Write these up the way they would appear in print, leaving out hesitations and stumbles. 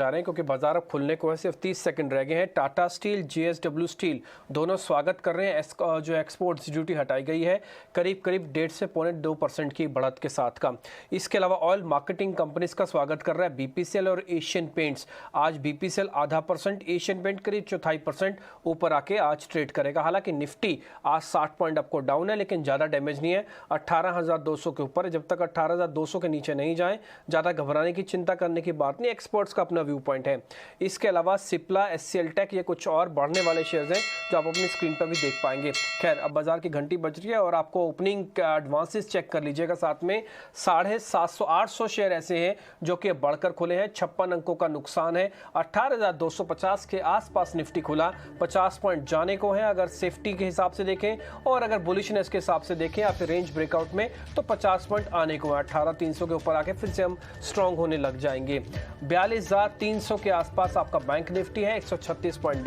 जा रहे हैं क्योंकि बाजार अब खुलने को है, सिर्फ 30 सेकंड रह गए हैं। टाटा स्टील, जेएसडब्ल्यू स्टील दोनों स्वागत कर रहे हैं। जो एक्सपोर्ट्स ड्यूटी हटाई गई है करीब करीब 1.5 से 0.2% की बढ़त के साथ का। इसके अलावा ऑयल मार्केटिंग कंपनीज का स्वागत कर रहा है बीपीसीएल और एशियन पेंट्स। आज बीपीसीएल आधा %, एशियन पेंट करीब 0.25% ऊपर आके आज ट्रेड करेगा। हालांकि निफ्टी आज 60 पॉइंट आपको डाउन है, लेकिन ज़्यादा डैमेज नहीं है, 18,200 के ऊपर है। जब तक 18,200 के नीचे नहीं जाए ज़्यादा घबराने की, चिंता करने की बात नहीं। एक्सपर्ट्स का अपना व्यू पॉइंट है। इसके अलावा सिप्ला, एचसीएल टेक, ये कुछ और बढ़ने वाले शेयर्स हैं जो आप अपनी स्क्रीन पर भी देख पाएंगे। खैर, अब बाजार की घंटी बज रही है और आपको ओपनिंग एडवांसेस चेक कर लीजिएगा साथ में। 750-800 शेयर ऐसे हैं जो कि बढ़कर खुले हैं। 56 अंकों का नुकसान है। 18,250 के आसपास निफ्टी खुला, 50 पॉइंट जाने को है अगर सेफ्टी के हिसाब से देखें, और अगर बुलिशनेस के हिसाब से देखें या फिर रेंज ब्रेकआउट में तो 50 पॉइंट आने को है। 18,300 के ऊपर आके फिर से हम स्ट्रांग होने लग जाएंगे। 42,300 के आसपास आपका बैंक निफ्टी है, 136 पॉइंट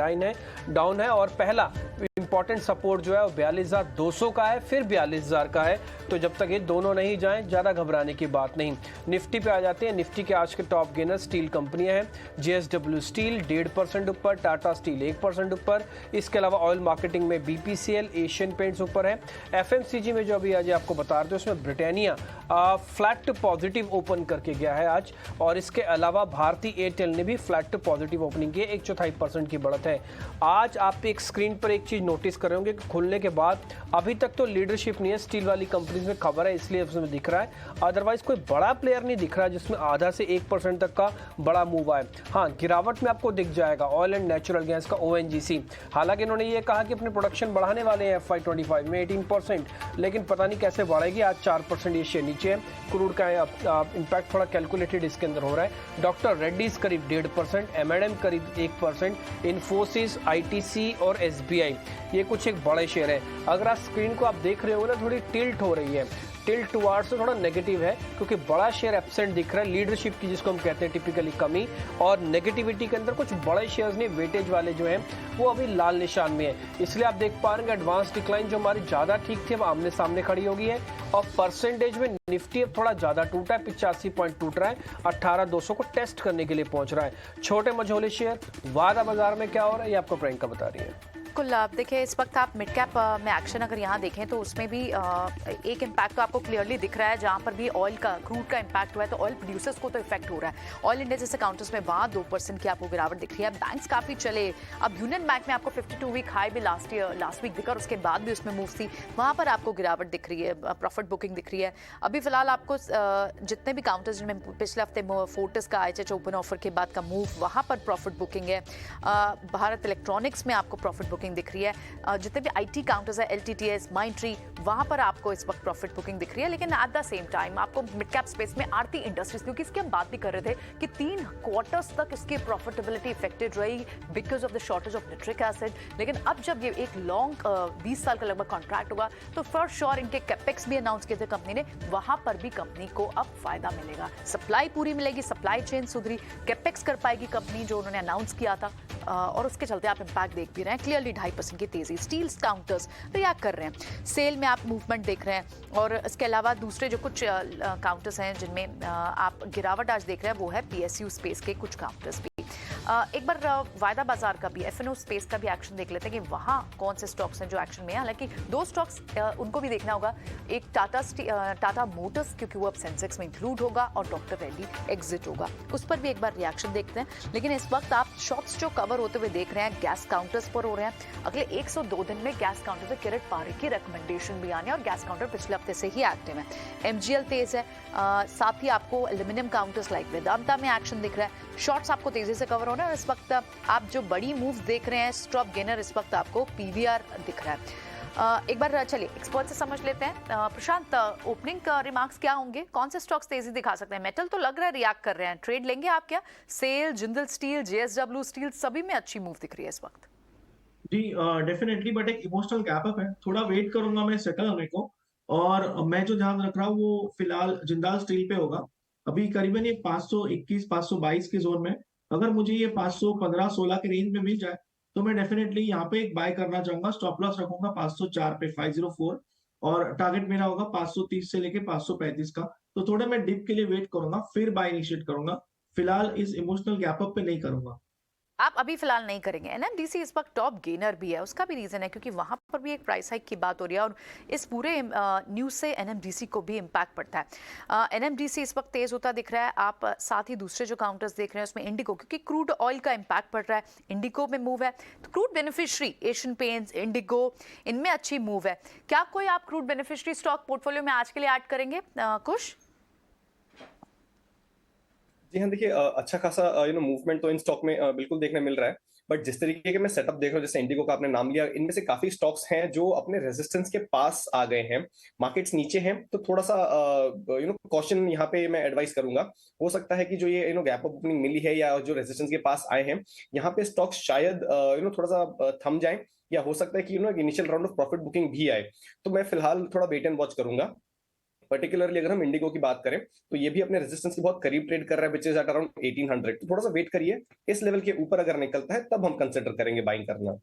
डाउन है और पहला इंपॉर्टेंट सपोर्ट जो है वो 42,200 का है, फिर 42,000 का है। तो जब तक ये दोनों नहीं जाएं ज़्यादा घबराने की बात नहीं। निफ्टी पे आ जाते हैं। निफ्टी के आज के टॉप गेनर स्टील कंपनियां हैं। जेएसडब्ल्यू स्टील 1.5% ऊपर, टाटा स्टील 1% ऊपर। इसके अलावा ऑयल मार्केटिंग में बीपीसीएल, एशियन पेंट्स ऊपर है। एफएमसीजी में जो अभी आज आपको बता रहे थे उसमें Britannia flat to positive open करके गया है आज, और इसके अलावा भारती एयरटेल ने भी फ्लैट टू पॉजिटिव ओपनिंग की, 1/4% की बढ़त है। आज आप एक स्क्रीन पर एक चीज नोटिस कर रहे होंगे कि खुलने के बाद अभी तक तो लीडरशिप नहीं है स्टील वाली कंपनीज में, खबर है इसलिए उसमें दिख रहा है। अदरवाइज कोई बड़ा प्लेयर नहीं दिख रहा है जिसमें आधा से 1% तक का बड़ा मूव आए। हाँ, गिरावट में आपको दिख जाएगा ऑयल एंड नेचुरल गैस का ओएनजीसी। हालांकि इन्होंने ये कहा कि अपने प्रोडक्शन बढ़ाने वाले हैं FY25 में 18%, लेकिन पता नहीं कैसे बढ़ेगी। आज 4% ये शेयर नीचे है। क्रूड का इम्पैक्ट थोड़ा कैलकुलेटेड इसके अंदर हो रहा है। डॉक्टर रेड्डीज करीब 1.5%, एमएनएम करीब 1%, इन्फोसिस, आईटीसी और एसबीआई ये कुछ एक बड़े शेयर है। अगर आप स्क्रीन को आप देख रहे हो ना, थोड़ी टिल्ट हो रही है, टिल्ट टुवार्ड्स से थोड़ा नेगेटिव है क्योंकि बड़ा शेयर एब्सेंट दिख रहा है। लीडरशिप की जिसको हम कहते हैं टिपिकली कमी, और नेगेटिविटी के अंदर कुछ बड़े शेयर्स नहीं, वेटेज वाले जो हैं वो अभी लाल निशान में है। इसलिए आप देख पा रहे हैं एडवांस डिक्लाइन जो हमारी ज्यादा ठीक थी अब आमने सामने खड़ी हो गई है। और परसेंटेज में निफ्टी अब थोड़ा ज्यादा टूटा है, 85 पॉइंट टूट रहा है, 18,200 को टेस्ट करने के लिए पहुंच रहा है। छोटे मझोले शेयर वादा बाजार में क्या हो रहा है ये आपको प्रियंका बता रही है। बिल्कुल, आप देखिए इस वक्त आप मिड कैप में एक्शन अगर यहाँ देखें तो उसमें भी एक इम्पैक्ट तो आपको क्लियरली दिख रहा है। जहाँ पर भी ऑयल का, क्रूड का इम्पैक्ट हुआ है तो ऑयल प्रोड्यूसर्स को तो इफेक्ट हो रहा है। ऑयल इंडिया जैसे काउंटर्स में वहाँ 2% की आपको गिरावट दिख रही है। बैंक्स काफी चले। अब यूनियन बैंक में आपको 52 वीक हाई भी लास्ट वीक दिखा और उसके बाद भी उसमें मूव थी, वहाँ पर आपको गिरावट दिख रही है, प्रॉफिट बुकिंग दिख रही है। अभी फिलहाल आपको जितने भी काउंटर्स जिनमें पिछले हफ्ते फोर्टिस का IHH ओपन ऑफर के बाद का मूव, वहाँ पर प्रॉफिट बुकिंग है। भारत इलेक्ट्रॉनिक्स में आपको प्रॉफिट बुकिंग दिख रही है। जितने भी आईटी काउंटर्स है, LTTS, माइंडट्री, वहां पर आपको इस वक्त प्रॉफिट बुकिंग दिख रही है। लेकिन एट द सेम टाइम आपको मिड कैप स्पेस में आरती इंडस्ट्रीज, क्योंकि इसकी हम बात भी कर रहे थे कि 3 क्वार्टर्स तक इसकी प्रॉफिटेबिलिटी इफेक्टेड रही because of the shortage of nitric acid. लेकिन अब जब ये एक लॉन्ग 20 साल का लगभग कॉन्ट्रैक्ट होगा तो फॉर श्योर इनके कैपेक्स भी अनाउंस किए थे कंपनी ने, वहां पर भी कंपनी को अब फायदा मिलेगा। सप्लाई पूरी मिलेगी, सप्लाई चेन सुधरी, कैपेक्स कर पाएगी कंपनी जो उन्होंने अनाउंस किया था, और उसके चलते आप इम्पैक्ट देख भी रहे हैं। क्लियरली 2.5% की तेजी। स्टील काउंटर्स रिएक्ट कर रहे हैं, सेल में आप मूवमेंट देख रहे हैं। और इसके अलावा दूसरे जो कुछ काउंटर्स हैं जिनमें आप गिरावट आज देख रहे हैं वो है PSU स्पेस के कुछ काउंटर्स भी। एक बार वायदा बाजार का भी, FNO स्पेस का भी एक्शन देख लेते हैं कि वहाँ कौन से स्टॉक्स हैं जो एक्शन में है। हालांकि 2 स्टॉक्स उनको भी देखना होगा, एक टाटा मोटर्स, क्योंकि वो अब सेंसेक्स में इंक्लूड होगा, और डॉक्टर रेड्डी एग्जिट होगा, उस पर भी एक बार रिएक्शन देखते हैं। लेकिन इस वक्त आप शॉप्स जो कवर होते हुए देख रहे हैं गैस काउंटर्स पर हो रहे हैं। अगले 102 दिन में गैस काउंटर पे किरण पारेख की रिकमेंडेशन भी आने, और गैस काउंटर पिछले हफ्ते से ही एक्टिव है। MGL तेज है, साथ ही आपको एल्यूमिनियम काउंटर्स लाइक वेदांता में एक्शन दिख रहा है। शॉर्ट्स आपको तेजी से कवर हो रहा है। इस वक्त आप जो बड़ी मूव देख रहे हैं, स्टॉप गेनर इस वक्त आपको PVR दिख रहा है। एक बार चलिए एक्सपर्ट से समझ लेते हैं। प्रशांत, ओपनिंग रिमार्क्स क्या होंगे, कौन से स्टॉक्स तेजी दिखा सकते हैं? मेटल तो लग रहा है रिएक्ट कर रहे हैं, ट्रेड लेंगे आप क्या? SAIL, Jindal steel, JSW steel सभी में अच्छी मूव दिख रही है इस वक्त। जी डेफिनेटली, बट एक इमोशनल गैप अप है, थोड़ा वेट करूंगा मैं सेटल होने को। और मैं जो ध्यान रख रहा हूँ वो फिलहाल जिंदाल स्टील पे होगा। अभी करीबन ये 521 522 के जोन में, अगर मुझे ये 515-16 के रेंज में मिल जाए तो मैं डेफिनेटली यहाँ पे एक बाय करना चाहूंगा। स्टॉप लॉस रखूंगा 504 पे, 504, और टारगेट मेरा होगा 530 से लेके 535 का। तो थोड़ा मैं डिप के लिए वेट करूंगा, फिर बाय इनिशिएट करूंगा। फिलहाल इस इमोशनल गैप अप पे नहीं करूंगा। आप अभी फिलहाल नहीं करेंगे। एनएमडीसी इस वक्त टॉप गेनर भी है, उसका भी रीजन है क्योंकि वहां पर भी एक प्राइस हाइक की बात हो रही है और इस पूरे न्यूज से एनएमडीसी को भी इम्पैक्ट पड़ता है। एनएमडीसी इस वक्त तेज होता दिख रहा है। आप साथ ही दूसरे जो काउंटर्स देख रहे हैं उसमें इंडिगो, क्योंकि क्रूड ऑयल का इम्पैक्ट पड़ रहा है, इंडिगो में मूव है। तो crude beneficiary Asian paints, Indigo, इनमें अच्छी मूव है। क्या कोई आप क्रूड बेनिफिशियरी स्टॉक पोर्टफोलियो में आज के लिए ऐड करेंगे कुश? जी हाँ, देखिए अच्छा खासा मूवमेंट तो इन स्टॉक में बिल्कुल देखने मिल रहा है। बट जिस तरीके के मैं सेटअप देख रहा हूँ, जैसे इंडिगो का आपने नाम लिया, इनमें से काफी स्टॉक्स हैं जो अपने रेजिस्टेंस के पास आ गए हैं। मार्केट्स नीचे हैं तो थोड़ा सा कॉशन यहाँ पे मैं एडवाइस करूंगा। हो सकता है कि जो ये गैप अप ओपनिंग मिली है या जो रेजिस्टेंस के पास आए हैं, यहाँ पे स्टॉक्स शायद थोड़ा सा थम जाएं, या हो सकता है कि initial round of profit booking भी आए। तो मैं फिलहाल थोड़ा वेट एंड वॉच करूंगा। पर्टिकुलरली अगर हम इंडिगो की बात करें तो ये भी अपने रेजिस्टेंस के बहुत करीब ट्रेड कर रहा है, विच इज एट अराउंड 1800। तो थोड़ा सा वेट करिए, इस लेवल के ऊपर अगर निकलता है तब हम कंसिडर करेंगे बाइंग करना।